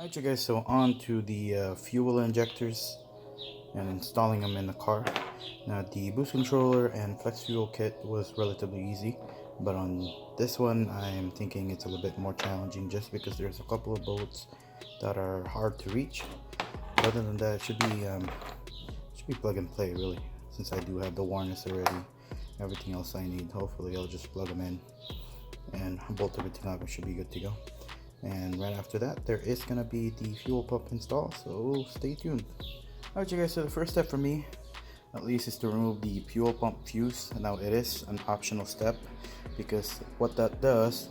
Alright you guys, so on to the fuel injectors and installing them in the car. Now the boost controller and flex fuel kit was relatively easy, but on this one I am thinking it's a little bit more challenging just because there's a couple of bolts that are hard to reach. But other than that, it should be plug and play really, since I do have the harness already. Everything else I need, hopefully I'll just plug them in and bolt everything up. It should be good to go. And right after that, there is gonna be the fuel pump install, so stay tuned. Alright you guys, so the first step for me, at least, is to remove the fuel pump fuse. Now it is an optional step, because what that does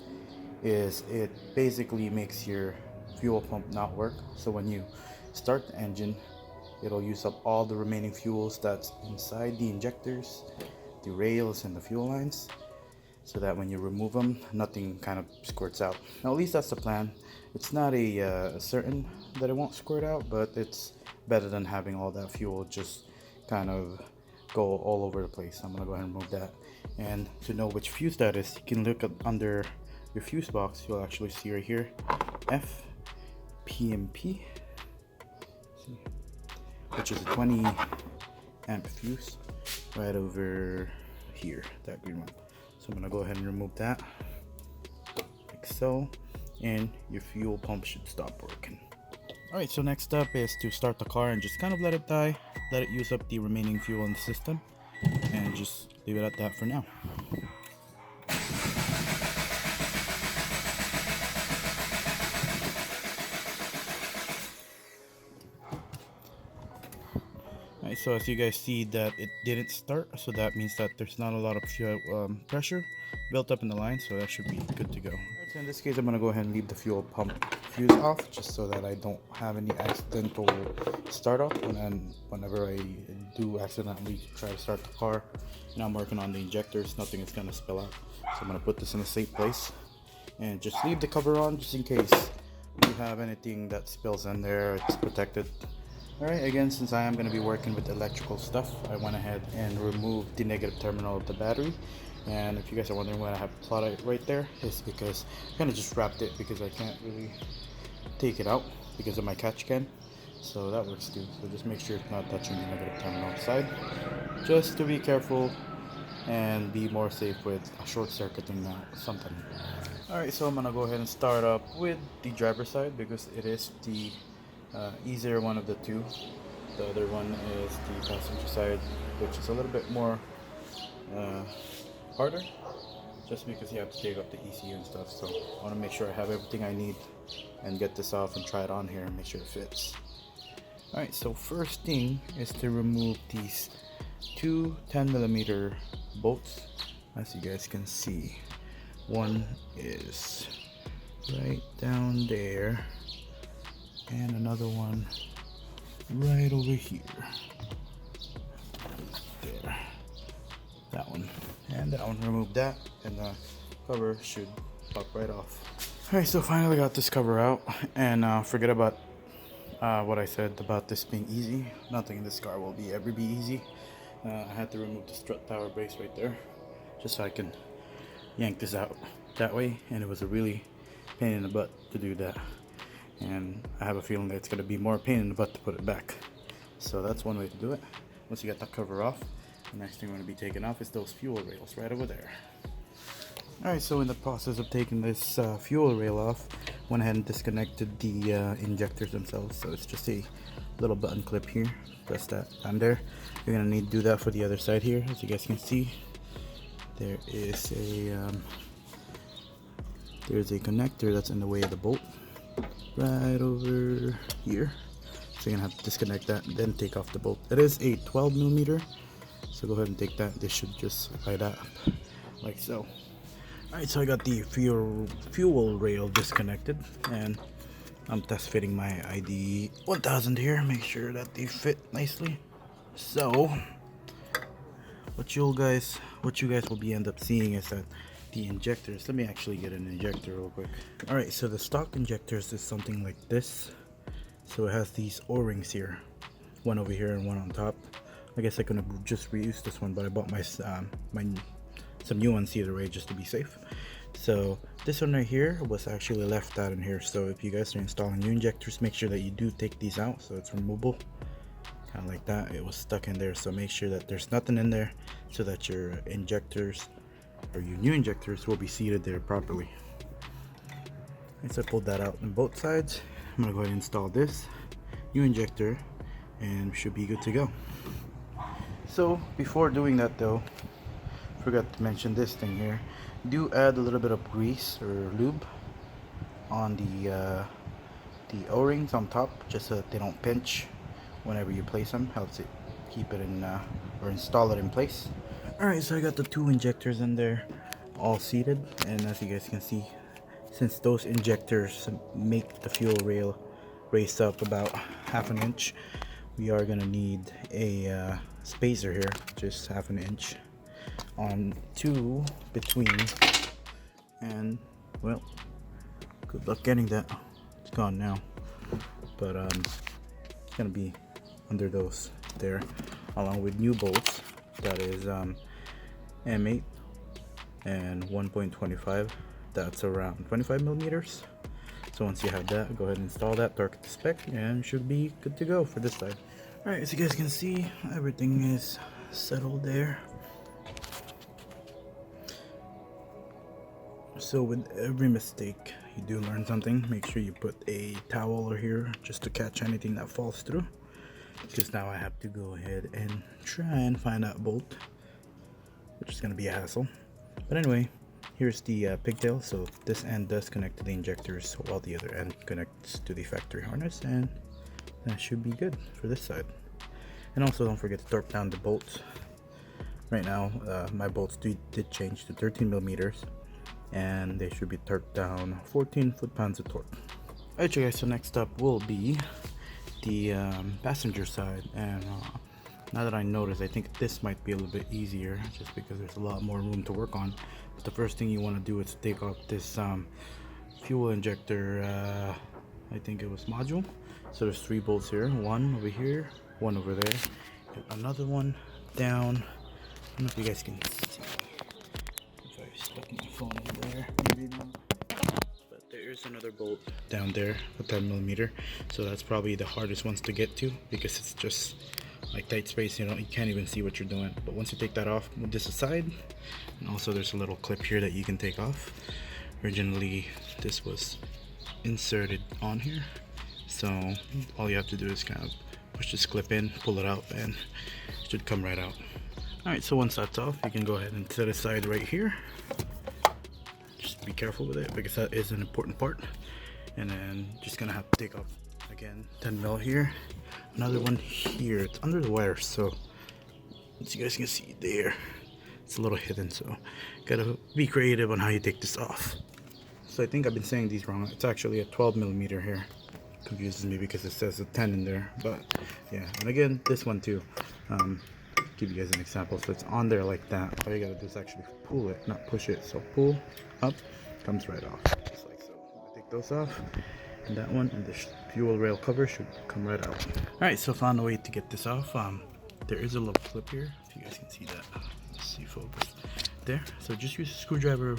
is it basically makes your fuel pump not work. So when you start the engine, it'll use up all the remaining fuels that's inside the injectors, the rails, and the fuel lines, so that when you remove them, nothing kind of squirts out. Now at least that's the plan. It's not a certain that it won't squirt out, but it's better than having all that fuel just kind of go all over the place. I'm gonna go ahead and remove that. And to know which fuse that is, you can look up under your fuse box. You'll actually see right here, FPMP, which is a 20 amp fuse right over here, that green one. So I'm gonna go ahead and remove that like so, and your fuel pump should stop working. Alright, so next up is to start the car and just kind of let it die, let it use up the remaining fuel in the system, and just leave it at that for now. Alright, so as you guys see that it didn't start, so that means that there's not a lot of fuel, pressure built up in the line, so that should be good to go. Alright, so in this case I'm going to go ahead and leave the fuel pump fuse off, just so that I don't have any accidental start off. And then whenever I do accidentally try to start the car and I'm working on the injectors, nothing is going to spill out. So I'm going to put this in a safe place and just leave the cover on, just in case you have anything that spills in there, it's protected. Alright, again, since I am going to be working with electrical stuff, I went ahead and removed the negative terminal of the battery. And if you guys are wondering why I have plot right there, it's because I kind of just wrapped it, because I can't really take it out because of my catch can. So that works too. So just make sure it's not touching the negative terminal side, just to be careful and be more safe with a short circuiting something. Alright, so I'm going to go ahead and start up with the driver's side, because it is the easier one of the two. The other one is the passenger side, which is a little bit more harder, just because you have to take up the ECU and stuff. So I want to make sure I have everything I need and get this off and try it on here and make sure it fits. Alright, so first thing is to remove these two 10mm bolts. As you guys can see, one is right down there and another one right over here. There, that one and that one. Remove that and the cover should pop right off. Alright, so finally got this cover out, and forget about what I said about this being easy. Nothing in this car will ever be easy. I had to remove the strut power brace right there, just so I can yank this out that way, and it was a really pain in the butt to do that. And I have a feeling that it's going to be more pain in the butt to put it back. So that's one way to do it. Once you get that cover off, the next thing we're going to be taking off is those fuel rails right over there. Alright, so in the process of taking this fuel rail off, went ahead and disconnected the injectors themselves. So it's just a little button clip here. Press that on there. You're going to need to do that for the other side here. As you guys can see, there is there's a connector that's in the way of the bolt right over here. So you're gonna have to disconnect that and then take off the bolt. It is a 12mm, so go ahead and take that. This should just light up like so. Alright, so I got the fuel rail disconnected, and I'm test fitting my ID1000 here, make sure that they fit nicely. So what you guys will end up seeing is that the injectors, let me actually get an injector real quick. Alright, so the stock injectors is something like this. So it has these O-rings here, one over here and one on top. I guess I could have just reused this one, but I bought my some new ones either way, just to be safe. So this one right here was actually left out in here, so if you guys are installing new injectors, make sure that you do take these out so it's removable. Kind of like that, it was stuck in there, so make sure that there's nothing in there so that your injectors or your new injectors will be seated there properly. So I pulled that out on both sides. I'm gonna go ahead and install this new injector and we should be good to go. So before doing that though, forgot to mention this thing here. Do add a little bit of grease or lube on the O-rings on top, just so that they don't pinch whenever you place them. Helps it keep it in or install it in place. Alright, so I got the two injectors in there all seated, and as you guys can see, since those injectors make the fuel rail raise up about half an inch, we are gonna need a spacer here, just half an inch on two between, and well, good luck getting that. It's gone now, but it's gonna be under those there, along with new bolts. That is M8 and 1.25. That's around 25 millimeters. So once you have that, go ahead and install that, torque it to spec, and you should be good to go for this side. Alright, as you guys can see, everything is settled there. So with every mistake, you do learn something. Make sure you put a towel here just to catch anything that falls through, because now I have to go ahead and try and find that bolt, which is going to be a hassle. But anyway, here's the pigtail. So this end does connect to the injectors while the other end connects to the factory harness, and that should be good for this side. And also don't forget to torque down the bolts. Right now my bolts did change to 13 millimeters, and they should be torqued down 14 foot-pounds of torque. Alright you guys, so next up will be the passenger side, and now that I notice, I think this might be a little bit easier just because there's a lot more room to work on. But the first thing you want to do is take off this fuel injector, I think it was module. So there's 3 bolts here, one over here, one over there, and another one down. I don't know if you guys can see. If I stuck my phone in there, maybe not. But there's another bolt down there, a 10 millimeter. So that's probably the hardest ones to get to, because it's just like tight space, you know, you can't even see what you're doing. But once you take that off, move this aside. And also there's a little clip here that you can take off. Originally this was inserted on here, so all you have to do is kind of push this clip in, pull it out, and it should come right out. Alright, so once that's off, you can go ahead and set it aside right here. Just be careful with it, because that is an important part. And then just gonna have to take off again 10 mil here, another one here. It's under the wire, so as you guys can see there, it's a little hidden, so gotta be creative on how you take this off. So I think I've been saying these wrong. It's actually a 12 millimeter here. Confuses me because it says a 10 in there, but yeah. And again, this one too, give you guys an example. So it's on there like that. All you gotta do is actually pull it, not push it. So pull up, comes right off, just like so. I take those off, and that one and the fuel rail cover should come right out. All right, so found a way to get this off. There is a little clip here, if you guys can see that. Let's see, focus there. So just use a screwdriver,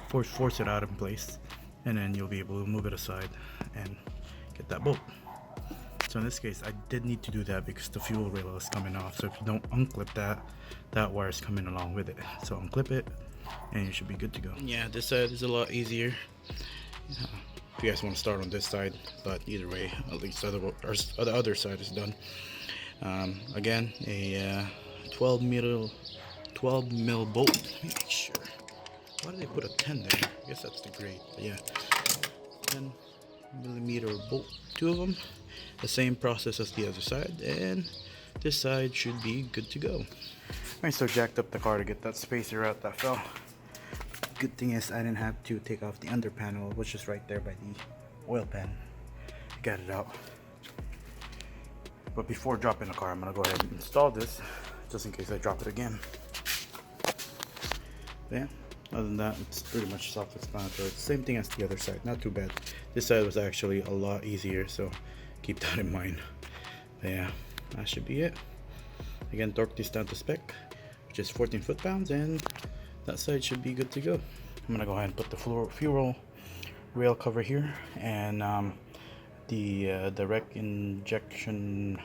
force it out in place, and then you'll be able to move it aside and get that bolt. So in this case, I did need to do that because the fuel rail is coming off. So if you don't unclip that, that wire is coming along with it. So unclip it, and you should be good to go. Yeah, this side is a lot easier. If you guys want to start on this side, but either way, at least the other side is done. Again, a 12 mil bolt. Let me make sure. Why did they put a 10 there? I guess that's the grade. But yeah, 10 millimeter bolt, 2 of them. The same process as the other side, and this side should be good to go. Alright, so jacked up the car to get that spacer out that fell. Good thing is I didn't have to take off the under panel, which is right there by the oil pan. Got it out. But before dropping the car, I'm gonna go ahead and install this, just in case I drop it again. Yeah, other than that, it's pretty much self-explanatory. Same thing as the other side, not too bad. This side was actually a lot easier, so keep that in mind. But yeah, that should be it. Again, torque this down to spec, which is 14 foot-pounds, and that side should be good to go. I'm gonna go ahead and put the fuel rail cover here, and the direct injection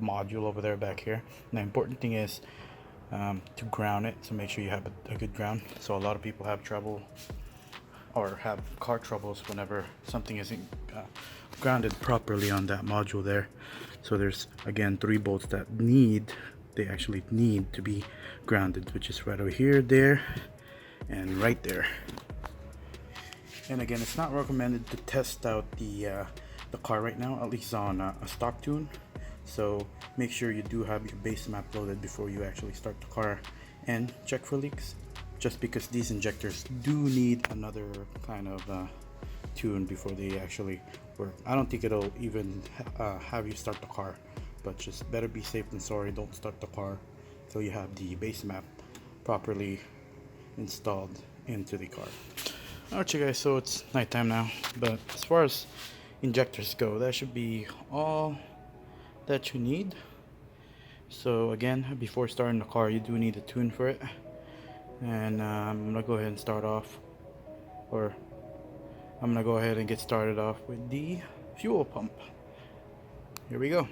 module over there back here. And the important thing is to ground it, so make sure you have a good ground. So a lot of people have trouble or have car troubles whenever something isn't grounded properly on that module there. So there's again 3 bolts that they actually need to be grounded, which is right over here, there, and right there. And again, it's not recommended to test out the car right now, at least on a stock tune. So make sure you do have your base map loaded before you actually start the car, and check for leaks, just because these injectors do need another kind of tune before they actually work. I don't think it'll even have you start the car, but just better be safe than sorry. Don't start the car till you have the base map properly installed into the car. Alright you guys, so it's nighttime now, but as far as injectors go, that should be all that you need. So again, before starting the car, you do need a tune for it, and I'm gonna go ahead and get started off with the fuel pump. Here we go.